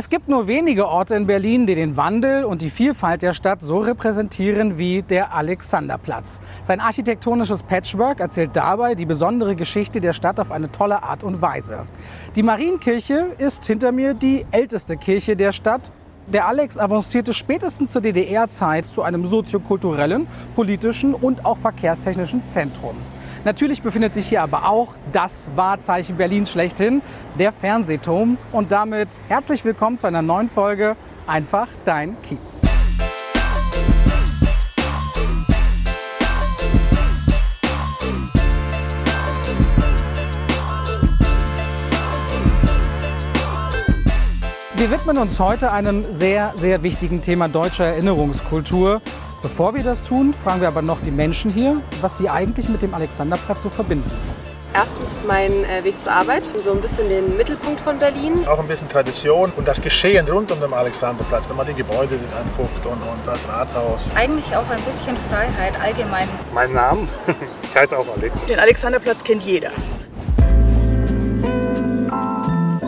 Es gibt nur wenige Orte in Berlin, die den Wandel und die Vielfalt der Stadt so repräsentieren wie der Alexanderplatz. Sein architektonisches Patchwork erzählt dabei die besondere Geschichte der Stadt auf eine tolle Art und Weise. Die Marienkirche ist hinter mir die älteste Kirche der Stadt. Der Alex avancierte spätestens zur DDR-Zeit zu einem soziokulturellen, politischen und auch verkehrstechnischen Zentrum. Natürlich befindet sich hier aber auch das Wahrzeichen Berlins schlechthin, der Fernsehturm. Und damit herzlich willkommen zu einer neuen Folge Einfach dein Kiez. Wir widmen uns heute einem sehr, sehr wichtigen Thema deutscher Erinnerungskultur. Bevor wir das tun, fragen wir aber noch die Menschen hier, was sie eigentlich mit dem Alexanderplatz so verbinden. Erstens mein Weg zur Arbeit, so ein bisschen den Mittelpunkt von Berlin. Auch ein bisschen Tradition und das Geschehen rund um den Alexanderplatz, wenn man die Gebäude sich anguckt und das Rathaus. Eigentlich auch ein bisschen Freiheit allgemein. Mein Name? Ich heiße auch Alex. Den Alexanderplatz kennt jeder.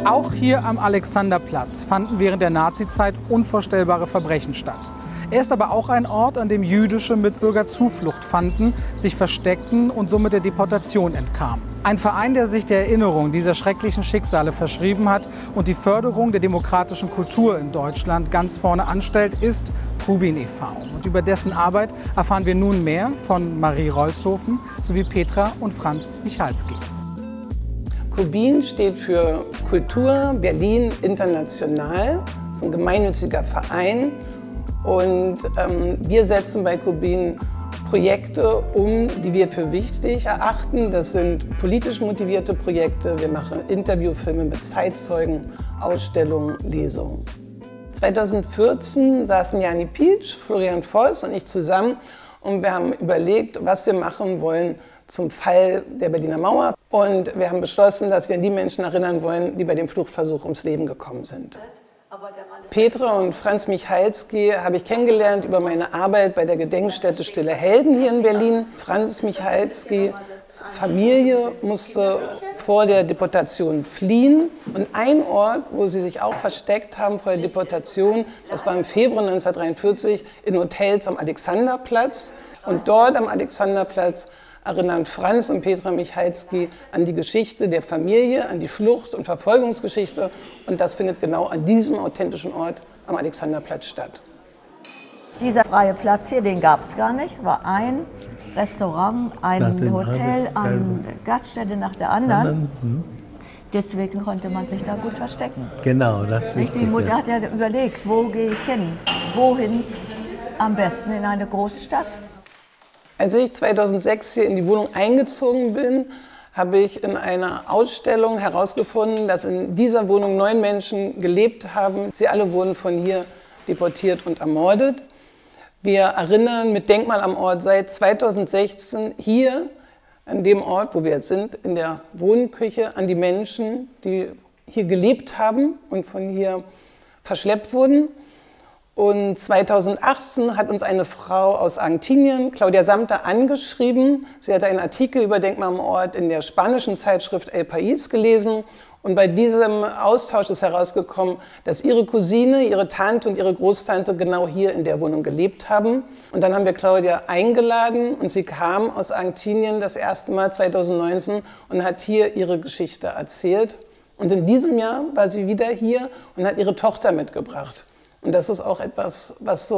Auch hier am Alexanderplatz fanden während der Nazizeit unvorstellbare Verbrechen statt. Er ist aber auch ein Ort, an dem jüdische Mitbürger Zuflucht fanden, sich versteckten und somit der Deportation entkamen. Ein Verein, der sich der Erinnerung dieser schrecklichen Schicksale verschrieben hat und die Förderung der demokratischen Kultur in Deutschland ganz vorne anstellt, ist Kubin e.V. Und über dessen Arbeit erfahren wir nun mehr von Marie Rolzhofen sowie Petra und Franz Michalski. Kubin steht für Kultur Berlin International. Das ist ein gemeinnütziger Verein. Und wir setzen bei Kubin Projekte um, die wir für wichtig erachten. Das sind politisch motivierte Projekte. Wir machen Interviewfilme mit Zeitzeugen, Ausstellungen, Lesungen. 2014 saßen Jani Pietsch, Florian Voss und ich zusammen und wir haben überlegt, was wir machen wollen zum Fall der Berliner Mauer. Und wir haben beschlossen, dass wir an die Menschen erinnern wollen, die bei dem Fluchtversuch ums Leben gekommen sind. Petra und Franz Michalski habe ich kennengelernt über meine Arbeit bei der Gedenkstätte Stille Helden hier in Berlin. Franz Michalskis Familie musste vor der Deportation fliehen. Und ein Ort, wo sie sich auch versteckt haben vor der Deportation, das war im Februar 1943 in Hotels am Alexanderplatz. Und dort am Alexanderplatz erinnern Franz und Petra Michalski an die Geschichte der Familie, an die Flucht- und Verfolgungsgeschichte. Und das findet genau an diesem authentischen Ort am Alexanderplatz statt. Dieser freie Platz hier, den gab es gar nicht. Es war ein Restaurant, ein Hotel, eine Gaststätte nach der anderen. Deswegen konnte man sich da gut verstecken. Genau, das ist Die Mutter hat ja überlegt, wo gehe ich hin? Wohin? Am besten in eine große Stadt. Als ich 2006 hier in die Wohnung eingezogen bin, habe ich in einer Ausstellung herausgefunden, dass in dieser Wohnung 9 Menschen gelebt haben. Sie alle wurden von hier deportiert und ermordet. Wir erinnern mit Denkmal am Ort seit 2016 hier an dem Ort, wo wir jetzt sind, in der Wohnküche, an die Menschen, die hier gelebt haben und von hier verschleppt wurden. Und 2018 hat uns eine Frau aus Argentinien, Claudia Samter, angeschrieben. Sie hat einen Artikel über Denkmal am Ort in der spanischen Zeitschrift El País gelesen. Und bei diesem Austausch ist herausgekommen, dass ihre Cousine, ihre Tante und ihre Großtante genau hier in der Wohnung gelebt haben. Und dann haben wir Claudia eingeladen und sie kam aus Argentinien das erste Mal 2019 und hat hier ihre Geschichte erzählt. Und in diesem Jahr war sie wieder hier und hat ihre Tochter mitgebracht. Und das ist auch etwas, was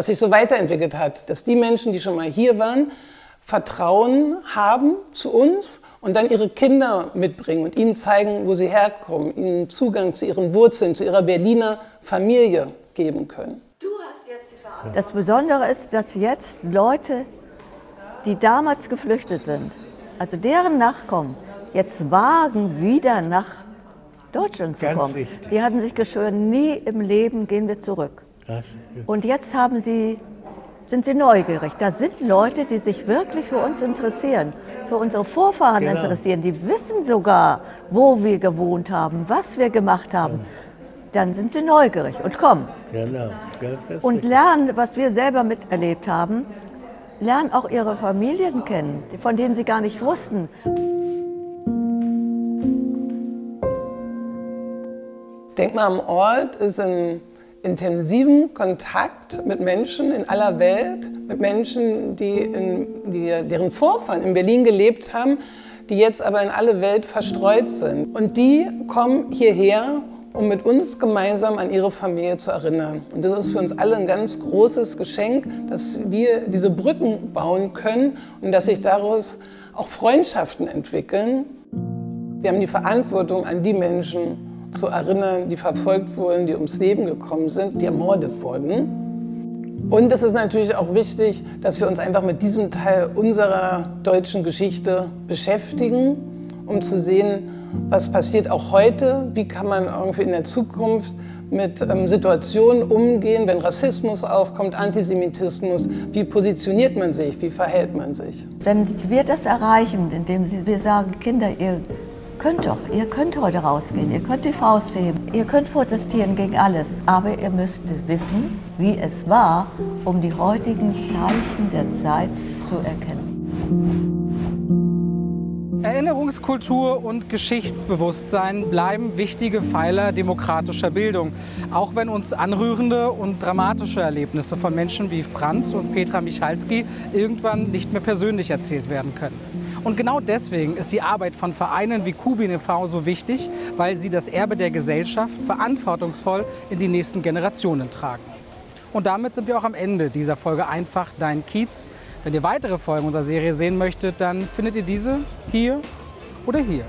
sich so weiterentwickelt hat, dass die Menschen, die schon mal hier waren, Vertrauen haben zu uns und dann ihre Kinder mitbringen und ihnen zeigen, wo sie herkommen, ihnen Zugang zu ihren Wurzeln, zu ihrer Berliner Familie geben können. Das Besondere ist, dass jetzt Leute, die damals geflüchtet sind, also deren Nachkommen, jetzt wagen, wieder nach Deutschland zu kommen. Die hatten sich geschworen, nie im Leben gehen wir zurück. Und jetzt sind sie neugierig. Da sind Leute, die sich wirklich für uns interessieren, für unsere Vorfahren interessieren. Die wissen sogar, wo wir gewohnt haben, was wir gemacht haben. Dann sind sie neugierig und kommen. Und lernen, was wir selber miterlebt haben, lernen auch ihre Familien kennen, von denen sie gar nicht wussten. Denkmal am Ort ist in intensivem Kontakt mit Menschen in aller Welt, mit Menschen, deren Vorfahren in Berlin gelebt haben, die jetzt aber in alle Welt verstreut sind. Und die kommen hierher, um mit uns gemeinsam an ihre Familie zu erinnern. Und das ist für uns alle ein ganz großes Geschenk, dass wir diese Brücken bauen können und dass sich daraus auch Freundschaften entwickeln. Wir haben die Verantwortung, an die Menschen zu erinnern, die verfolgt wurden, die ums Leben gekommen sind, die ermordet wurden. Und es ist natürlich auch wichtig, dass wir uns einfach mit diesem Teil unserer deutschen Geschichte beschäftigen, um zu sehen, was passiert auch heute, wie kann man irgendwie in der Zukunft mit Situationen umgehen, wenn Rassismus aufkommt, Antisemitismus, wie positioniert man sich, wie verhält man sich. Wenn wir das erreichen, indem wir sagen, Kinder, ihr könnt heute rausgehen, ihr könnt die Faust heben, ihr könnt protestieren gegen alles, aber ihr müsst wissen, wie es war, um die heutigen Zeichen der Zeit zu erkennen. Erinnerungskultur und Geschichtsbewusstsein bleiben wichtige Pfeiler demokratischer Bildung, auch wenn uns anrührende und dramatische Erlebnisse von Menschen wie Franz und Petra Michalski irgendwann nicht mehr persönlich erzählt werden können. Und genau deswegen ist die Arbeit von Vereinen wie Kubin e.V. so wichtig, weil sie das Erbe der Gesellschaft verantwortungsvoll in die nächsten Generationen tragen. Und damit sind wir auch am Ende dieser Folge Einfach Dein Kiez. Wenn ihr weitere Folgen unserer Serie sehen möchtet, dann findet ihr diese hier oder hier.